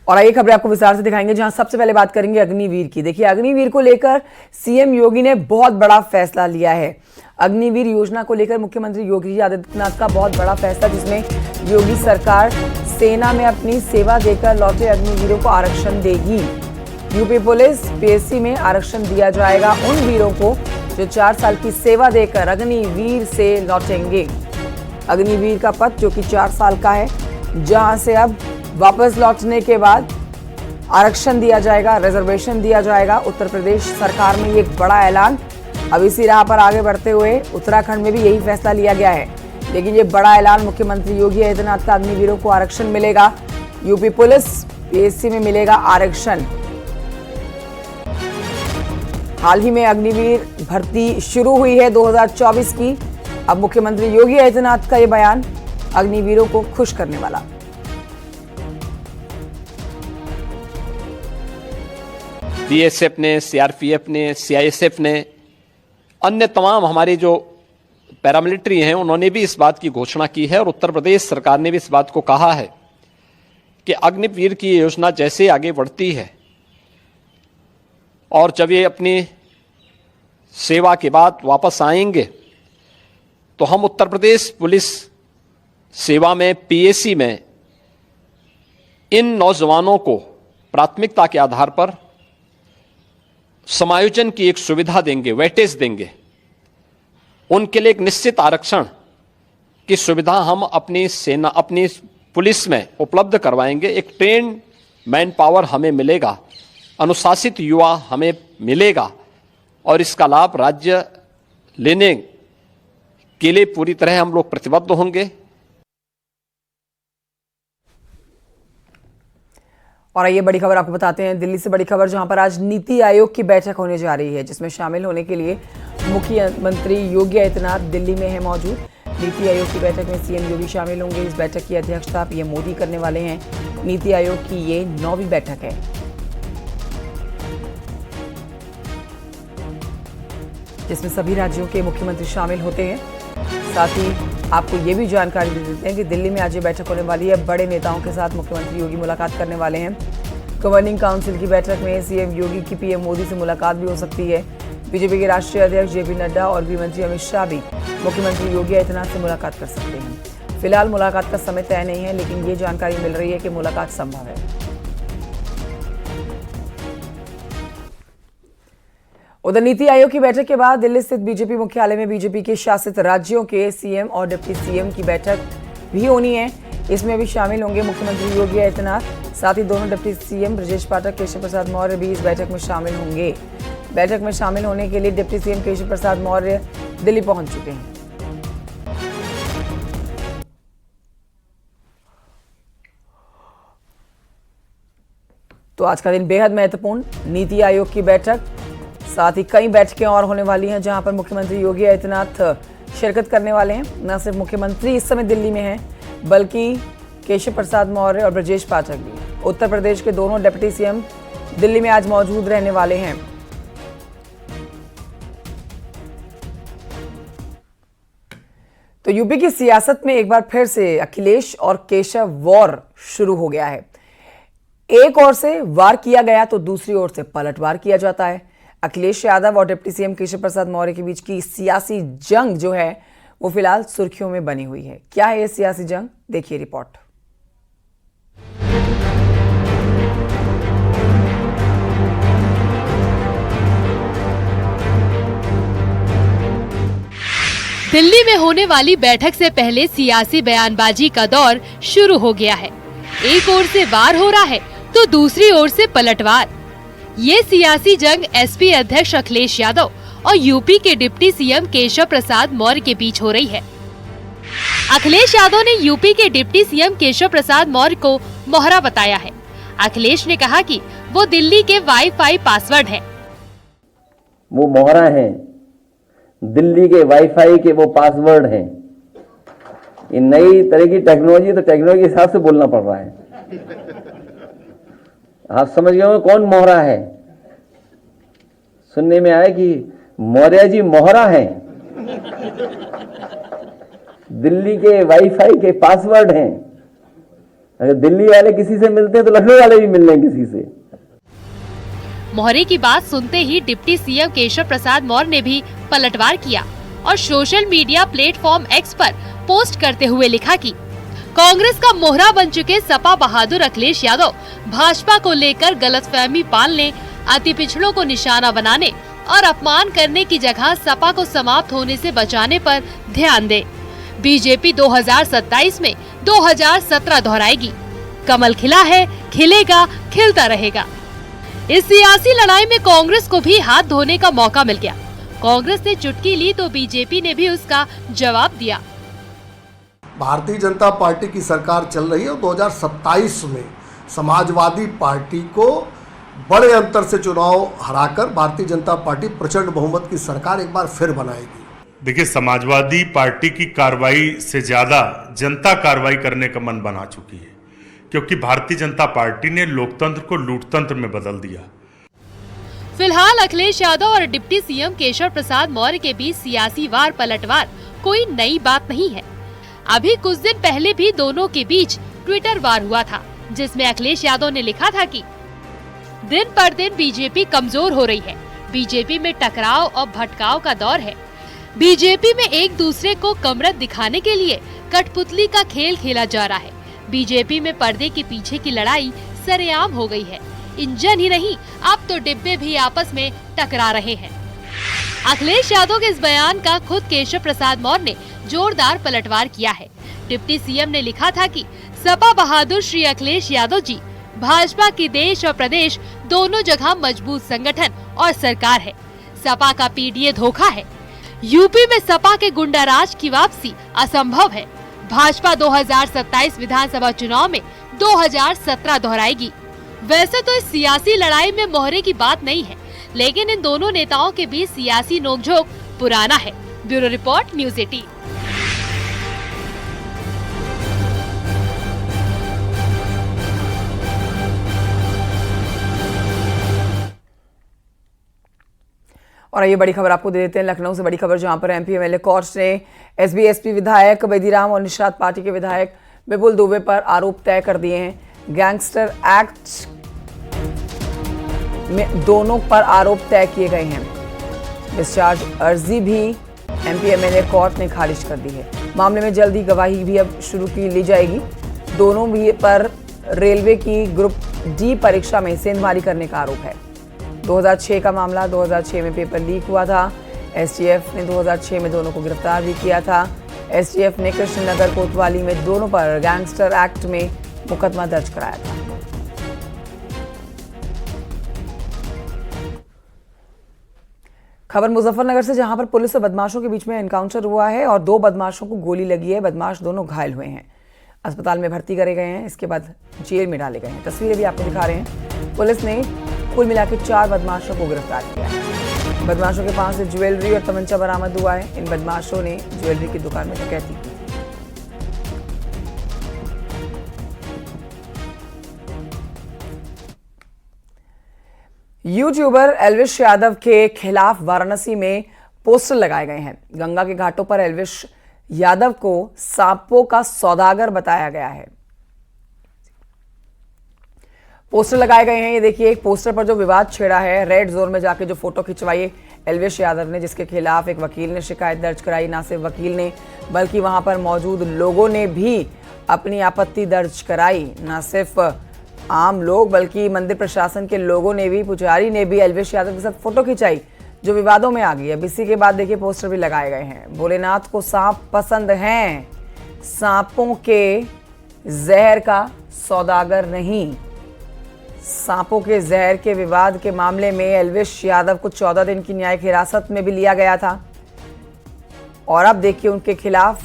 और आइए खबरें आपको विस्तार से दिखाएंगे, जहां सबसे पहले बात करेंगे अग्निवीर की। देखिए, अग्निवीर को लेकर सीएम योगी ने बहुत बड़ा फैसला लिया है। अग्निवीर योजना को लेकर मुख्यमंत्री योगी आदित्यनाथ का बहुत बड़ा फैसला, जिसमें योगी सरकार सेना में अपनी सेवा देकर लौटे अग्निवीरों को आरक्षण देगी। यूपी पुलिस पीएससी में आरक्षण दिया जाएगा उन वीरों को जो 4 साल की सेवा देकर अग्निवीर से लौटेंगे। अग्निवीर का पद जो कि 4 साल का है, जहां से अब वापस लौटने के बाद आरक्षण दिया जाएगा, रिजर्वेशन दिया जाएगा। उत्तर प्रदेश सरकार में ये एक बड़ा ऐलान। अब इसी राह पर आगे बढ़ते हुए उत्तराखंड में भी यही फैसला लिया गया है। लेकिन ये बड़ा ऐलान मुख्यमंत्री योगी आदित्यनाथ का, अग्निवीरों को आरक्षण मिलेगा। यूपी पुलिस पीएससी में मिलेगा आरक्षण। हाल ही में अग्निवीर भर्ती शुरू हुई है 2024 की। अब मुख्यमंत्री योगी आदित्यनाथ का ये बयान अग्निवीरों को खुश करने वाला। बीएसएफ ने, सीआरपीएफ ने, सीआईएसएफ ने, अन्य तमाम हमारे जो पैरामिलिट्री हैं, उन्होंने भी इस बात की घोषणा की है और उत्तर प्रदेश सरकार ने भी इस बात को कहा है कि अग्निवीर की योजना जैसे आगे बढ़ती है और जब ये अपनी सेवा के बाद वापस आएंगे तो हम उत्तर प्रदेश पुलिस सेवा में, पीएससी में इन नौजवानों को प्राथमिकता के आधार पर समायोजन की एक सुविधा देंगे, वेटेज देंगे। उनके लिए एक निश्चित आरक्षण की सुविधा हम अपनी सेना, अपनी पुलिस में उपलब्ध करवाएंगे। एक ट्रेन मैन पावर हमें मिलेगा, अनुशासित युवा हमें मिलेगा और इसका लाभ राज्य लेने के लिए पूरी तरह हम लोग प्रतिबद्ध होंगे। और ये बड़ी खबर आपको बताते हैं दिल्ली से, बड़ी खबर, जहां पर आज नीति आयोग की बैठक होने जा रही है, जिसमें शामिल होने के लिए मुख्यमंत्री योगी आदित्यनाथ दिल्ली में है मौजूद। नीति आयोग की बैठक में सीएम योगी शामिल होंगे। इस बैठक की अध्यक्षता पीएम मोदी करने वाले हैं। नीति आयोग की ये 9वीं बैठक है। जिसमें सभी राज्यों के मुख्यमंत्री शामिल होते हैं। साथ ही आपको ये भी जानकारी दे देते हैं कि दिल्ली में आज ये बैठक होने वाली है। बड़े नेताओं के साथ मुख्यमंत्री योगी मुलाकात करने वाले हैं। गवर्निंग काउंसिल की बैठक में सीएम योगी की पीएम मोदी से मुलाकात भी हो सकती है। बीजेपी के राष्ट्रीय अध्यक्ष जेपी नड्डा और गृह मंत्री अमित शाह भी मुख्यमंत्री योगी आदित्यनाथ से मुलाकात कर सकते हैं। फिलहाल मुलाकात का समय तय नहीं है, लेकिन ये जानकारी मिल रही है कि मुलाकात संभव है। उधर नीति आयोग की बैठक के बाद दिल्ली स्थित बीजेपी मुख्यालय में बीजेपी के शासित राज्यों के सीएम और डिप्टी सीएम की बैठक भी होनी है। इसमें भी शामिल होंगे मुख्यमंत्री योगी आदित्यनाथ। साथ ही दोनों डिप्टी सीएम ब्रजेश पाठक, केशव प्रसाद मौर्य भी इस बैठक में शामिल होंगे। बैठक में शामिल होने के लिए डिप्टी सीएम केशव प्रसाद मौर्य दिल्ली पहुंच चुके हैं। तो आज का दिन बेहद महत्वपूर्ण, नीति आयोग की बैठक, साथ ही कई बैठकें और होने वाली हैं, जहां पर मुख्यमंत्री योगी आदित्यनाथ शिरकत करने वाले हैं। न सिर्फ मुख्यमंत्री इस समय दिल्ली में हैं, बल्कि केशव प्रसाद मौर्य और ब्रजेश पाठक भी। उत्तर प्रदेश के दोनों डिप्टी सीएम दिल्ली में आज मौजूद रहने वाले हैं। तो यूपी की सियासत में एक बार फिर से अखिलेश और केशव वॉर शुरू हो गया है। एक ओर से वार किया गया तो दूसरी ओर से पलटवार किया जाता है। अखिलेश यादव और डिप्टी सीएम केशव प्रसाद मौर्य के बीच की सियासी जंग जो है वो फिलहाल सुर्खियों में बनी हुई है। क्या है ये सियासी जंग, देखिए रिपोर्ट। दिल्ली में होने वाली बैठक से पहले सियासी बयानबाजी का दौर शुरू हो गया है। एक ओर से वार हो रहा है तो दूसरी ओर से पलटवार। ये सियासी जंग एसपी अध्यक्ष अखिलेश यादव और यूपी के डिप्टी सीएम केशव प्रसाद मौर्य के बीच हो रही है। अखिलेश यादव ने यूपी के डिप्टी सीएम केशव प्रसाद मौर्य को मोहरा बताया है। अखिलेश ने कहा कि वो दिल्ली के वाईफाई पासवर्ड हैं। वो मोहरा हैं, दिल्ली के वाईफाई के वो पासवर्ड हैं। ये नई तरह की टेक्नोलॉजी, तो टेक्नोलॉजी के हिसाब से बोलना पड़ रहा है। आप समझ गए हो कौन मोहरा है? सुनने में आया कि मौर्य जी मोहरा हैं, दिल्ली के वाईफाई के पासवर्ड हैं। अगर दिल्ली वाले किसी से मिलते हैं तो लखनऊ वाले भी मिल रहे हैं किसी से। मौर्य की बात सुनते ही डिप्टी सीएम केशव प्रसाद मौर्य ने भी पलटवार किया और सोशल मीडिया प्लेटफॉर्म एक्स पर पोस्ट करते हुए लिखा कि कांग्रेस का मोहरा बन चुके सपा बहादुर अखिलेश यादव भाजपा को लेकर गलतफहमी पालने, अति पिछड़ों को निशाना बनाने और अपमान करने की जगह सपा को समाप्त होने से बचाने पर ध्यान दे। बीजेपी 2027 में 2017 दोहराएगी। कमल खिला है, खिलेगा, खिलता रहेगा। इस सियासी लड़ाई में कांग्रेस को भी हाथ धोने का मौका मिल गया। कांग्रेस ने चुटकी ली तो बीजेपी ने भी उसका जवाब दिया। भारतीय जनता पार्टी की सरकार चल रही है और 2027 में समाजवादी पार्टी को बड़े अंतर से चुनाव हराकर भारतीय जनता पार्टी प्रचंड बहुमत की सरकार एक बार फिर बनाएगी। देखिए, समाजवादी पार्टी की कार्रवाई से ज्यादा जनता कार्रवाई करने का मन बना चुकी है, क्योंकि भारतीय जनता पार्टी ने लोकतंत्र को लूटतंत्र में बदल दिया। फिलहाल अखिलेश यादव और डिप्टी सीएम केशव प्रसाद मौर्य के बीच सियासी वार पलटवार कोई नई बात नहीं है। अभी कुछ दिन पहले भी दोनों के बीच ट्विटर वार हुआ था, जिसमें अखिलेश यादव ने लिखा था कि दिन पर दिन बीजेपी कमजोर हो रही है। बीजेपी में टकराव और भटकाव का दौर है। बीजेपी में एक दूसरे को कमरत दिखाने के लिए कठपुतली का खेल खेला जा रहा है। बीजेपी में पर्दे के पीछे की लड़ाई सरेआम हो गई है। इंजन ही नहीं, अब तो डिब्बे भी आपस में टकरा रहे हैं। अखिलेश यादव के इस बयान का खुद केशव प्रसाद मौर्य ने जोरदार पलटवार किया है। डिप्टी सीएम ने लिखा था कि सपा बहादुर श्री अखिलेश यादव जी भाजपा की देश और प्रदेश दोनों जगह मजबूत संगठन और सरकार है। सपा का पीडीए धोखा है। यूपी में सपा के गुंडाराज की वापसी असंभव है। भाजपा 2027 विधानसभा चुनाव में 2017 दोहराएगी। वैसे तो इस सियासी लड़ाई में मोहरे की बात नहीं है, लेकिन इन दोनों नेताओं के बीच सियासी नोकझोंक पुराना है। Bureau report, news 18। और ये बड़ी खबर आपको दे देते हैं लखनऊ से बड़ी खबर, जहां पर एमपी एमएलए कोर्ट ने एसबी-एसपी विधायक बेदीराम और निषाद पार्टी के विधायक विपुल दुबे पर आरोप तय कर दिए हैं। गैंगस्टर एक्ट में दोनों पर आरोप तय किए गए हैं। डिस्चार्ज अर्जी भी एमपी एमएलए कोर्ट ने खारिज कर दी है। मामले में जल्दी गवाही भी अब शुरू की ली जाएगी। दोनों भी पर रेलवे की ग्रुप डी परीक्षा में सेंधमारी करने का आरोप है। 2006 का मामला, 2006 में पेपर लीक हुआ था। एसटीएफ ने 2006 में दोनों को गिरफ्तार भी किया था। एसटीएफ ने कृष्णनगर कोतवाली में दोनों पर गैंगस्टर एक्ट में मुकदमा दर्ज कराया था। खबर मुजफ्फरनगर से, जहां पर पुलिस और बदमाशों के बीच में एनकाउंटर हुआ है और 2 बदमाशों को गोली लगी है। बदमाश दोनों घायल हुए हैं, अस्पताल में भर्ती करे गए हैं, इसके बाद जेल में डाले गए हैं। तस्वीरें भी आपको दिखा रहे हैं। पुलिस ने कुल मिलाकर 4 बदमाशों को गिरफ्तार किया है। बदमाशों के पास से ज्वेलरी और तमंचा बरामद हुआ है। इन बदमाशों ने ज्वेलरी की दुकान में डकैती की। यूट्यूबर एल्विश यादव के खिलाफ वाराणसी में पोस्टर लगाए गए हैं। गंगा के घाटों पर एल्विश यादव को सांपों का सौदागर बताया गया है। पोस्टर लगाए गए हैं। ये देखिए, एक पोस्टर पर जो विवाद छेड़ा है, रेड जोन में जाके जो फोटो खिंचवाई एल्विश यादव ने, जिसके खिलाफ एक वकील ने शिकायत दर्ज कराई। ना सिर्फ वकील ने, बल्कि वहां पर मौजूद लोगों ने भी अपनी आपत्ति दर्ज कराई। ना सिर्फ आम लोग, बल्कि मंदिर प्रशासन के लोगों ने भी, पुजारी ने भी एल्विश यादव के साथ फोटो खिंचाई, जो विवादों में आ गई। अब इसी के बाद देखिए पोस्टर भी लगाए गए हैं। भोलेनाथ को सांप पसंद हैं, सांपों के जहर का सौदागर नहीं। सांपों के जहर के विवाद के मामले में एल्विश यादव को 14 दिन की न्यायिक हिरासत में भी लिया गया था। और अब देखिए उनके खिलाफ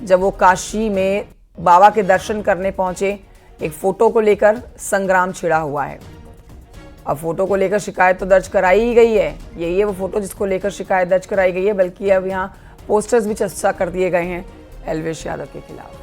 जब वो काशी में बाबा के दर्शन करने पहुंचे, एक फोटो को लेकर संग्राम छिड़ा हुआ है। अब फोटो को लेकर शिकायत तो दर्ज कराई ही गई है। यही है वो फोटो जिसको लेकर शिकायत दर्ज कराई गई है, बल्कि अब यहाँ पोस्टर्स भी चर्चा कर दिए गए हैं एल्विश यादव के खिलाफ।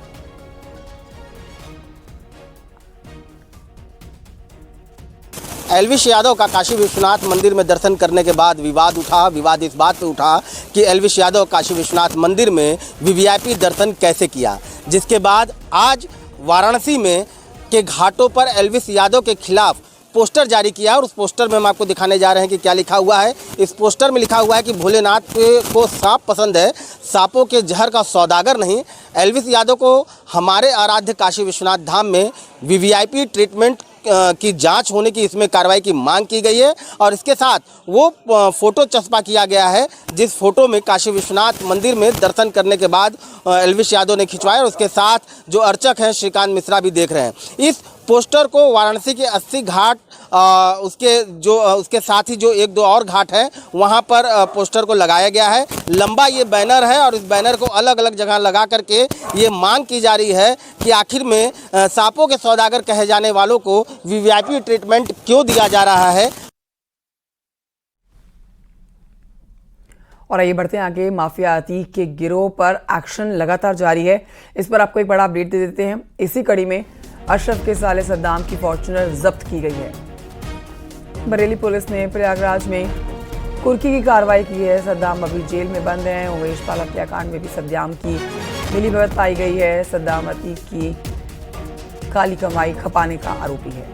एल्विश यादव का काशी विश्वनाथ मंदिर में दर्शन करने के बाद विवाद उठा। विवाद इस बात पे उठा कि एल्विश यादव काशी विश्वनाथ मंदिर में वीवीआईपी दर्शन कैसे किया, जिसके बाद आज वाराणसी में के घाटों पर एल्विस यादव के खिलाफ पोस्टर जारी किया और उस पोस्टर में हम आपको दिखाने जा रहे हैं कि क्या लिखा हुआ है। इस पोस्टर में लिखा हुआ है कि भोलेनाथ को सांप पसंद है, सांपों के जहर का सौदागर नहीं। एल्विस यादव को हमारे आराध्य काशी विश्वनाथ धाम में वीवीआईपी ट्रीटमेंट की जांच होने की इसमें कार्रवाई की मांग की गई है और इसके साथ वो फोटो चस्पा किया गया है जिस फोटो में काशी विश्वनाथ मंदिर में दर्शन करने के बाद एल्विस यादव ने खिंचवाया और उसके साथ जो अर्चक हैं श्रीकांत मिश्रा भी देख रहे हैं। इस पोस्टर को वाराणसी के 80 घाट उसके साथ ही जो 1-2 और घाट हैं वहां पर पोस्टर को लगाया गया है। लंबा ये बैनर है और इस बैनर को अलग अलग जगह लगा करके ये मांग की जा रही है कि आखिर में सांपों के सौदागर कहे जाने वालों को वीवीआईपी ट्रीटमेंट क्यों दिया जा रहा है। और आइए बढ़ते हैं आगे। माफिया अतीक के गिरोह पर एक्शन लगातार जारी है। इस पर आपको एक बड़ा अपडेट दे देते हैं। इसी कड़ी में अशरफ के साले सद्दाम की फॉर्च्यूनर जब्त की गई है। बरेली पुलिस ने प्रयागराज में कुर्की की कार्रवाई की है। सद्दाम अभी जेल में बंद हैं। उमेश पाल हत्याकांड में भी सद्दाम की मिलीभगत पाई गई है। सद्दाम अतीक की काली कमाई खपाने का आरोपी है।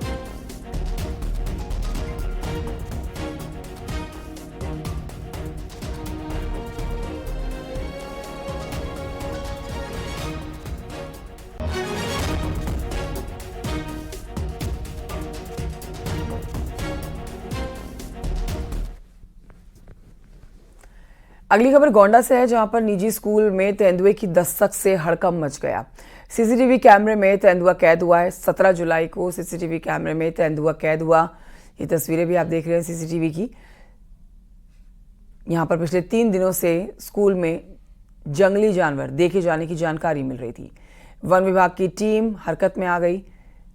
अगली खबर गोंडा से है, जहां पर निजी स्कूल में तेंदुए की दस्तक से हड़कंप मच गया। सीसीटीवी कैमरे में तेंदुआ कैद हुआ है। 17 जुलाई को सीसीटीवी कैमरे में तेंदुआ कैद हुआ। ये तस्वीरें भी आप देख रहे हैं सीसीटीवी की। यहां पर पिछले 3 दिनों से स्कूल में जंगली जानवर देखे जाने की जानकारी मिल रही थी। वन विभाग की टीम हरकत में आ गई।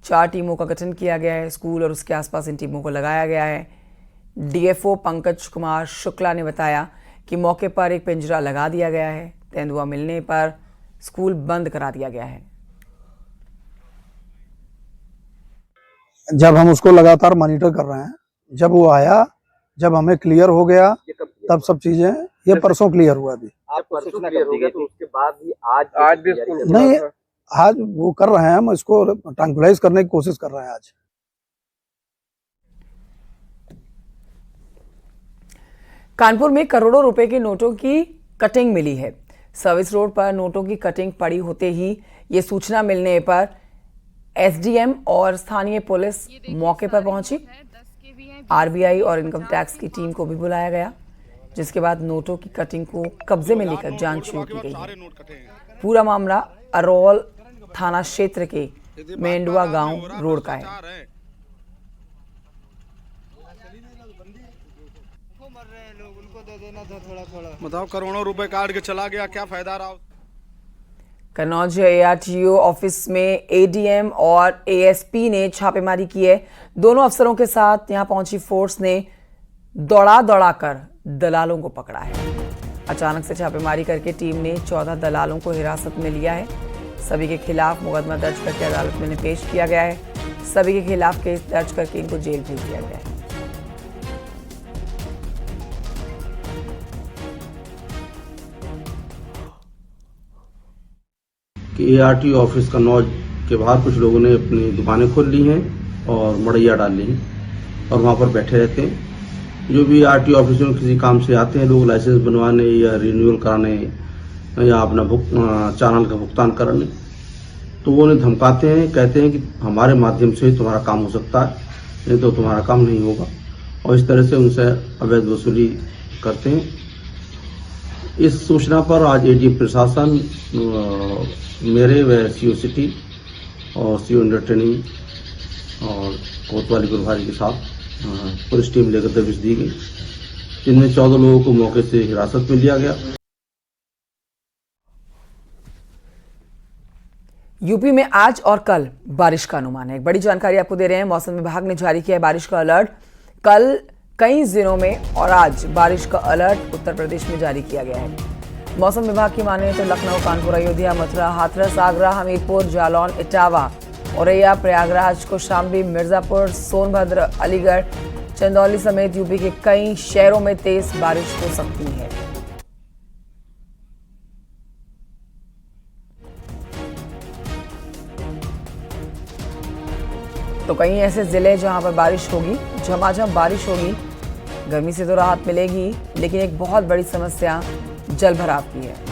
4 टीमों का गठन किया गया है। स्कूल और उसके आसपास इन टीमों को लगाया गया है। डीएफओ पंकज कुमार शुक्ला ने बताया कि मौके पर एक पिंजरा लगा दिया गया है। तेंदुआ मिलने पर स्कूल बंद करा दिया गया है। जब हम उसको लगातार मॉनिटर कर रहे हैं, जब वो आया, जब हमें क्लियर हो गया, तब सब चीजें, ये परसों क्लियर हुआ। अभी आपको सूचना कब दी गई थी? उसके बाद भी आज भी स्कूल नहीं, आज वो कर रहे हैं, हम इसको ट्रैंक्विलाइज करने की कोशिश कर रहे हैं। आज कानपुर में करोड़ों रुपए के नोटों की कटिंग मिली है। सर्विस रोड पर नोटों की कटिंग पड़ी होते ही ये सूचना मिलने पर एसडीएम और स्थानीय पुलिस मौके पर पहुंची। आरबीआई और इनकम टैक्स की टीम को भी बुलाया गया, जिसके बाद नोटों की कटिंग को कब्जे में लेकर जांच शुरू की गई है। पूरा मामला अरोल थाना क्षेत्र के मेंडुआ गांव रोड का है। बताओ, करोड़ों रुपए काट के चला गया, क्या फायदा रहा? कन्नौज एआरटीओ ऑफिस में एडीएम और एएसपी ने छापेमारी की है। दोनों अफसरों के साथ यहां पहुंची फोर्स ने दौड़ा दलालों को पकड़ा है। अचानक से छापेमारी करके टीम ने 14 दलालों को हिरासत में लिया है। सभी के खिलाफ मुकदमा दर्ज करके अदालत में पेश किया गया है। सभी के खिलाफ केस दर्ज करके इनको जेल भेज दिया गया है। कि एआरटीओ ऑफिस कन्नौज के बाहर कुछ लोगों ने अपनी दुकानें खोल ली हैं और मड़ैया डाल ली हैं और वहाँ पर बैठे रहते हैं। जो भी एआरटीओ ऑफिस में किसी काम से आते हैं लोग, लाइसेंस बनवाने या रिन्यूअल कराने या अपना चालान का भुगतान कराने, तो वो उन्हें धमकाते हैं, कहते हैं कि हमारे माध्यम से ही तुम्हारा काम हो सकता है, नहीं तो तुम्हारा काम नहीं होगा, और इस तरह से उनसे अवैध वसूली करते हैं। इस सूचना पर आज एडीएम प्रशासन, मेरे व सीओ सिटी और सीओ अंडर ट्रेनिंग और कोतवाली प्रभारी के साथ पुलिस टीम लेकर दबिश दी गई, जिनमें 14 लोगों को मौके से हिरासत में लिया गया। यूपी में आज और कल बारिश का अनुमान है। एक बड़ी जानकारी आपको दे रहे हैं। मौसम विभाग ने जारी किया है बारिश का अलर्ट। कल कई जिलों में और आज बारिश का अलर्ट उत्तर प्रदेश में जारी किया गया है। मौसम विभाग की माने तो लखनऊ, कानपुर, अयोध्या, मथुरा, हाथरस, आगरा, हमीरपुर, जालौन, इटावा, औरैया, प्रयागराज, कौशाम्बी, मिर्जापुर, सोनभद्र, अलीगढ़, चंदौली समेत यूपी के कई शहरों में तेज बारिश हो सकती है। तो कई ऐसे जिले जहां पर बारिश होगी, झमाझम बारिश होगी। गर्मी से तो राहत मिलेगी, लेकिन एक बहुत बड़ी समस्या जल भराव की है।